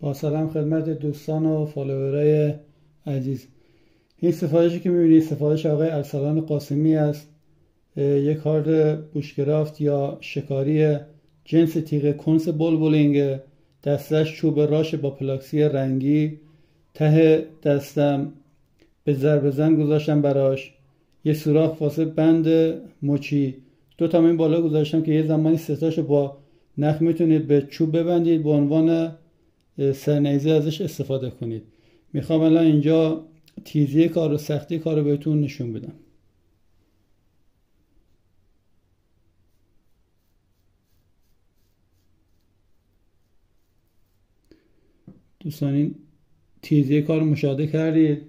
با سلام خدمت دوستان و فالوورای عزیز. این سفارشی که میبینید سفارش آقای ارسلان قاسمی است. یک هارد بوشکرافت یا شکاری جنس تیغ کنس بولبولینگ. دستش چوب راش با پلاکسی رنگی. ته دستم به ضرب زن گذاشتم براش. یه سوراخ واسه بند مچی. دو تا این بالا گذاشتم که یه زمانی ستاشو با نخ میتونید به چوب ببندید به عنوان سرنیزه ازش استفاده کنید. میخوام الان اینجا تیزی کار و سختی کار رو بهتون نشون بدم. دوستان این تیزی کار رو مشاهده کردید.